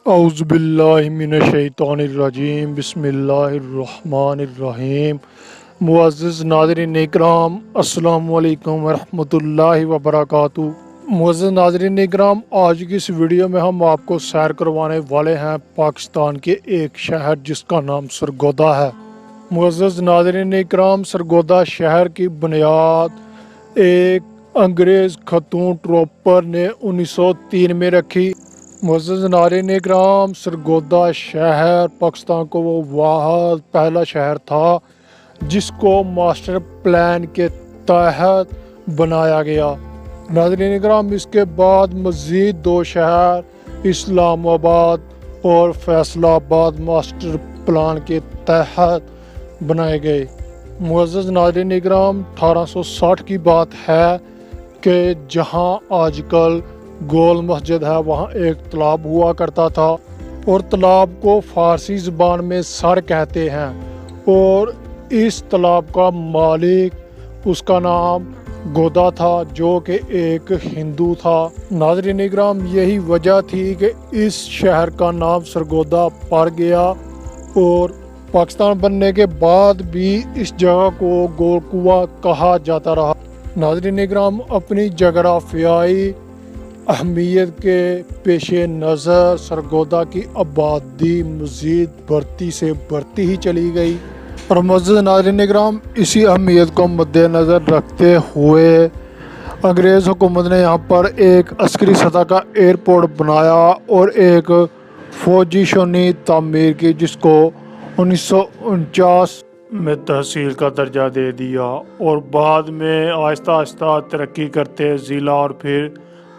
اعوذ باللہ من الشیطان الرجیم، بسم اللہ الرحمن الرحیم۔ معزز ناظرین اکرام، السلام علیکم ورحمۃ اللہ وبرکاتہ۔ معزز ناظرین اکرام، آج کی اس ویڈیو میں ہم آپ کو سیر کروانے والے ہیں پاکستان کے ایک شہر جس کا نام سرگودا ہے۔ معزز ناظرین اکرام، سرگودا شہر کی بنیاد ایک انگریز خاتون ٹروپر نے 1903 میں رکھی۔ معزز ناظرین اکرام، سرگودا شہر پاکستان کو وہ واحد پہلا شہر تھا جس کو ماسٹر پلان کے تحت بنایا گیا۔ ناظرین اکرام، اس کے بعد مزید 2 شہر اسلام آباد اور فیصل آباد ماسٹر پلان کے تحت بنائے گئے۔ معزز ناظرین اکرام، 1860 کی بات ہے کہ جہاں آج کل گول مسجد ہے وہاں ایک تالاب ہوا کرتا تھا، اور تالاب کو فارسی زبان میں سر کہتے ہیں، اور اس تالاب کا مالک اس کا نام گودا تھا جو کہ ایک ہندو تھا۔ ناظرین اکرام، یہی وجہ تھی کہ اس شہر کا نام سرگودا پڑ گیا، اور پاکستان بننے کے بعد بھی اس جگہ کو گول کنواں کہا جاتا رہا۔ ناظرین اکرام، اپنی جغرافیائی اہمیت کے پیش نظر سرگودا کی آبادی مزید بڑھتی سے بڑھتی ہی چلی گئی، اور معزز ناظرین اکرام، اسی اہمیت کو مد نظر رکھتے ہوئے انگریز حکومت نے یہاں پر ایک عسکری سطح کا ایئرپورٹ بنایا اور ایک فوجی شونی تعمیر کی، جس کو 1949 میں تحصیل کا درجہ دے دیا، اور بعد میں آہستہ آہستہ ترقی کرتے ضلع اور پھر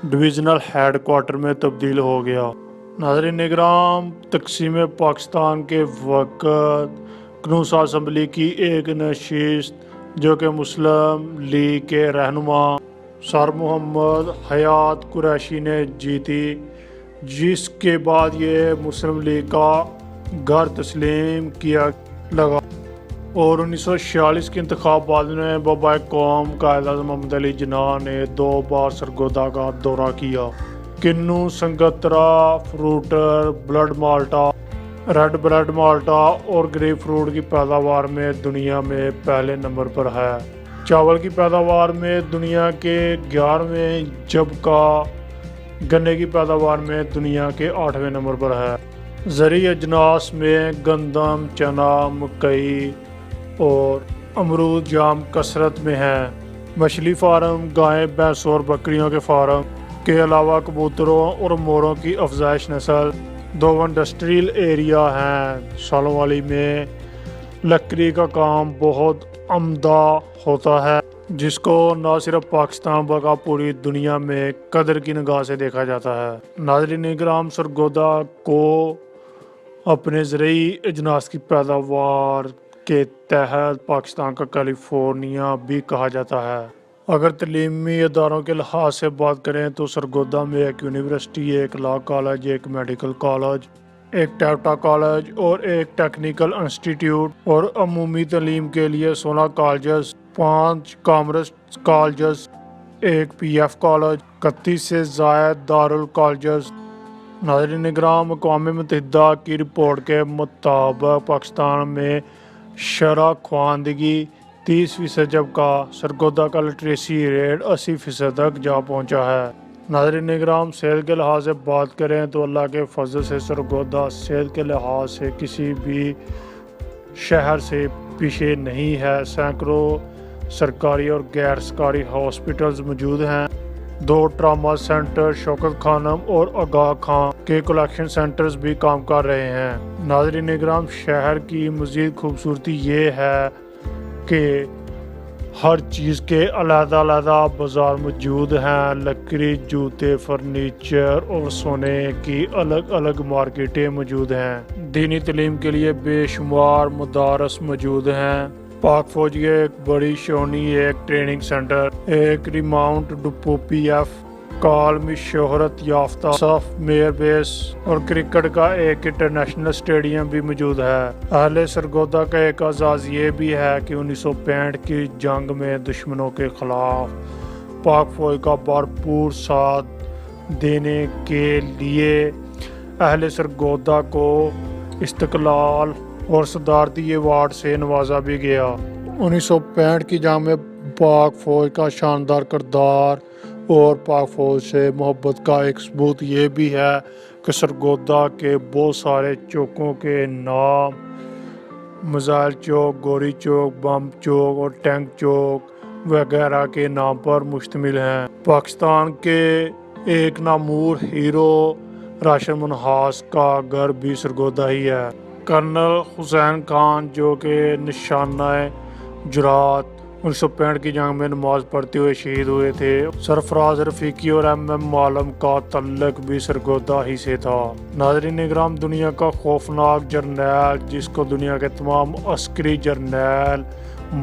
ڈویژنل ہیڈ کوارٹر میں تبدیل ہو گیا۔ ناظرین اکرام، تقسیم پاکستان کے وقت کنوس اسمبلی کی ایک نشست جو کہ مسلم لیگ کے رہنما سر محمد حیات قریشی نے جیتی، جس کے بعد یہ مسلم لیگ کا گھر تسلیم کیا لگا، اور 1946 کے انتخابات میں بابائے قوم قائد اعظم محمد علی جناح نے 2 بار سرگودا کا دورہ کیا۔ کنو، سنگترا، فروٹر، ریڈ بلڈ مالٹا اور گریپ فروٹ کی پیداوار میں دنیا میں پہلے نمبر پر ہے۔ چاول کی پیداوار میں دنیا کے 11ویں، جبکہ گنے کی پیداوار میں دنیا کے 8ویں نمبر پر ہے۔ زرعی اجناس میں گندم، چنا، مکئی اور امرود جام کثرت میں ہیں۔ مچھلی فارم، گائے، بھینسوں اور بکریوں کے فارم کے علاوہ کبوتروں اور موروں کی افزائش نسل 2 انڈسٹریل ایریا ہیں۔ سالوالی میں لکڑی کا کام بہت عمدہ ہوتا ہے، جس کو نہ صرف پاکستان بلکہ پوری دنیا میں قدر کی نگاہ سے دیکھا جاتا ہے۔ ناظرین اکرام، سرگودا کو اپنے زرعی اجناس کی پیداوار کے تحت پاکستان کا کیلیفورنیا بھی کہا جاتا ہے۔ اگر تعلیمی اداروں کے لحاظ سے بات کریں تو سرگودا میں ایک یونیورسٹی، ایک لا کالج، ایک میڈیکل کالج، ایک ٹیپٹا کالج اور ایک ٹیکنیکل انسٹیٹیوٹ، اور عمومی تعلیم کے لیے 16 کالجز، 5 کامرس کالجز، ایک پی ایف کالج، 31 سے زائد دارالکالجز۔ ناظرین اکرام، اقوام متحدہ کی رپورٹ کے مطابق پاکستان میں شرح خواندگی 30%، جبکہ سرگودا کا لٹریسی ریٹ 80% تک جا پہنچا ہے۔ ناظرین اکرام، صحت کے لحاظ سے بات کریں تو اللہ کے فضل سے سرگودا صحت کے لحاظ سے کسی بھی شہر سے پیچھے نہیں ہے۔ سینکڑوں سرکاری اور غیر سرکاری ہاسپٹلز موجود ہیں۔ 2 ٹراما سینٹر، شوکت خانم اور آگاہ خان کے کلیکشن سینٹرز بھی کام کر رہے ہیں۔ ناظرین اکرام، شہر کی مزید خوبصورتی یہ ہے کہ ہر چیز کے علیحدہ علیحدہ بازار موجود ہیں۔ لکڑی، جوتے، فرنیچر اور سونے کی الگ الگ مارکیٹیں موجود ہیں۔ دینی تعلیم کے لیے بے شمار مدارس موجود ہیں۔ پاک فوج کی ایک بڑی شونی، ایک ٹریننگ سینٹر، ایک ریماؤنٹ ڈپو پی ایف کال میں شہرت یافتہ سافٹ ویئر بیس اور کرکٹ کا ایک انٹرنیشنل اسٹیڈیم بھی موجود ہے۔ اہل سرگودا کا ایک اعزاز یہ بھی ہے کہ 1965 کی جنگ میں دشمنوں کے خلاف پاک فوج کا بھرپور ساتھ دینے کے لیے اہل سرگودا کو استقلال اور صدارتی ایوارڈ سے نوازا بھی گیا۔ 1965 کی جنگ میں پاک فوج کا شاندار کردار اور پاک فوج سے محبت کا ایک ثبوت یہ بھی ہے کہ سرگودا کے بہت سارے چوکوں کے نام میزائل چوک، گوری چوک، بم چوک اور ٹینک چوک وغیرہ کے نام پر مشتمل ہیں۔ پاکستان کے ایک نامور ہیرو راشن منہاس کا گھر بھی سرگودا ہی ہے۔ کرنل حسین خان جو کہ نشانہ جرات 1965 کی جنگ میں نماز پڑھتے ہوئے شہید ہوئے تھے، سرفراز رفیقی اور ایم عالم کا تعلق بھی سرگودا ہی سے تھا۔ ناظرین اکرام، دنیا کا خوفناک جرنیل جس کو دنیا کے تمام عسکری جرنیل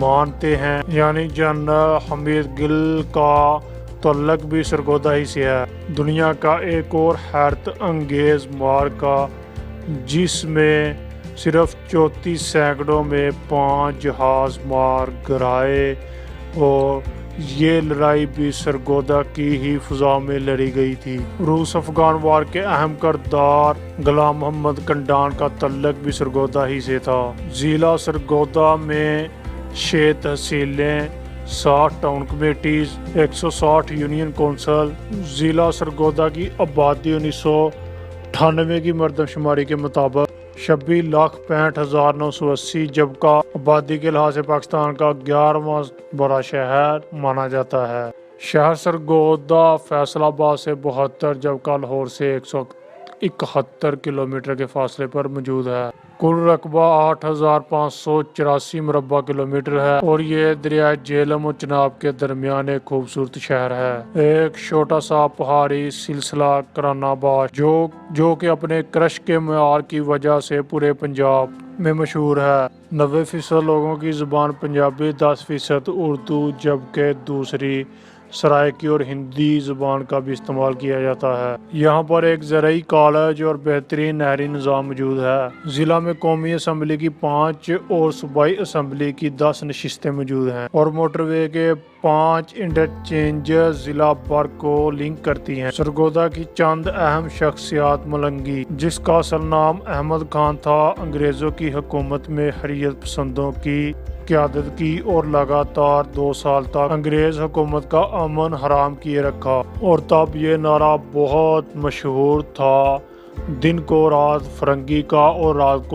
مانتے ہیں، یعنی جنرل حمید گل کا تعلق بھی سرگودا ہی سے ہے۔ دنیا کا ایک اور حیرت انگیز معرکہ جس میں صرف 34 سینکڑوں میں 5 جہاز مار گرائے، اور یہ لڑائی بھی سرگودا کی ہی فضا میں لڑی گئی تھی۔ روس افغان وار کے اہم کردار غلام محمد کنڈان کا تعلق بھی سرگودا ہی سے تھا۔ ضلع سرگودا میں 6 تحصیلیں، 60 ٹاؤن کمیٹیز، 160 یونین کونسل۔ ضلع سرگودا کی آبادی 1998 کی مردم شماری کے مطابق 26,65,980 جبکہ آبادی کے لحاظ سے پاکستان کا 11واں بڑا شہر مانا جاتا ہے۔ شہر سرگودا فیصل آباد سے 72 جبکہ لاہور سے 171 کلومیٹر کے فاصلے پر موجود ہے۔ کل رقبہ 8,584 مربع کلومیٹر ہے اور یہ دریائے جہلم اور چناب کے درمیان ایک خوبصورت شہر ہے۔ ایک چھوٹا سا پہاڑی سلسلہ کرن آباد جو کہ اپنے کرش کے معیار کی وجہ سے پورے پنجاب میں مشہور ہے۔ 90% لوگوں کی زبان پنجابی، 10% اردو جبکہ دوسری سرائکی اور ہندی زبان کا بھی استعمال کیا جاتا ہے۔ یہاں پر ایک زرعی کالج اور بہترین نہری نظام موجود ہے۔ ضلع میں قومی اسمبلی کی 5 اور صوبائی اسمبلی کی 10 نشستیں موجود ہیں اور موٹر وے کے 5 انٹرچینجز ضلع بھر کو لنک کرتی ہیں۔ سرگودا کی چند اہم شخصیات: ملنگی، جس کا اصل نام احمد خان تھا، انگریزوں کی حکومت میں حریت پسندوں کی قیادت کی اور لگاتار 2 سال تک انگریز حکومت کا امن حرام کیے رکھا، اور تب یہ نعرہ بہت مشہور تھا: دن کو رات فرنگی کا اور رات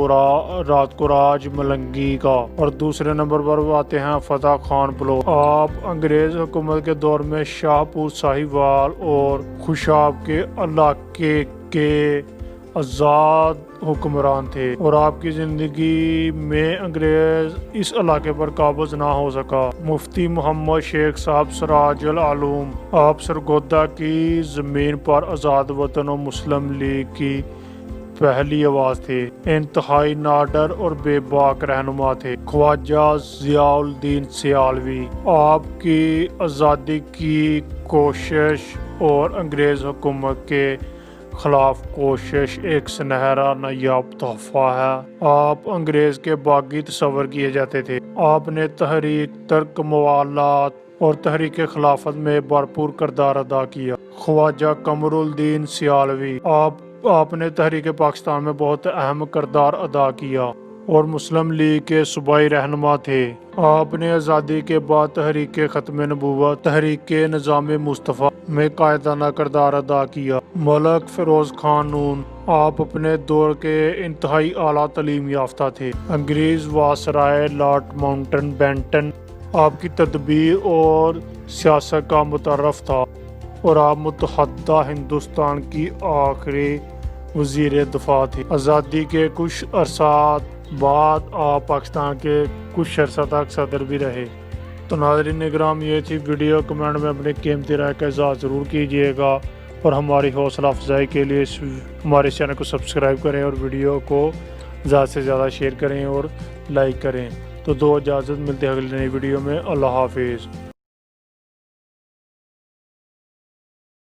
کو راج ملنگی کا۔ اور دوسرے نمبر پر آتے ہیں فتح خان بلوچ۔ آپ انگریز حکومت کے دور میں شاہپور، ساہیوال اور خوشاب کے علاقے کے آزاد حکمران تھے، اور آپ کی زندگی میں انگریز اس علاقے پر قابض نہ ہو سکا۔ مفتی محمد شیخ صاحب سراج العلوم، آپ سرگودا کی زمین پر آزاد وطن اور مسلم لیگ کی پہلی آواز تھے۔ انتہائی نادر اور بے باک رہنما تھے۔ خواجہ ضیاء الدین سیالوی، آپ کی آزادی کی کوشش اور انگریز حکومت کے خلاف کوشش ایک سنہرا نایاب تحفہ ہے۔ آپ انگریز کے باغی تصور کیے جاتے تھے۔ آپ نے تحریک ترک موالات اور تحریک خلافت میں بھرپور کردار ادا کیا۔ خواجہ قمر الدین سیالوی، آپ نے تحریک پاکستان میں بہت اہم کردار ادا کیا اور مسلم لیگ کے صوبائی رہنما تھے۔ آپ نے آزادی کے بعد تحریک ختم نبوت، تحریک نظام مصطفیٰ میں قائدانہ کردار ادا کیا۔ ملک فیروز خان نون، آپ اپنے دور کے انتہائی اعلیٰ تعلیم یافتہ تھے۔ انگریز وائسرائے لارڈ ماؤنٹ بیٹن آپ کی تدبیر اور سیاست کا متعارف تھا، اور آپ متحدہ ہندوستان کی آخری وزیر دفاع تھے۔ آزادی کے کچھ عرصہ بعد آپ پاکستان کے کچھ عرصہ تک صدر بھی رہے۔ تو ناظرین اکرام، یہ تھی ویڈیو۔ کمنٹ میں اپنے قیمتی رائے کا اظہار ضرور کیجیے گا، اور ہماری حوصلہ افزائی کے لیے ہمارے چینل کو سبسکرائب کریں اور ویڈیو کو زیادہ سے زیادہ شیئر کریں اور لائک کریں۔ تو اجازت ملتے ہیں اگلی نئی ویڈیو میں۔ اللہ حافظ۔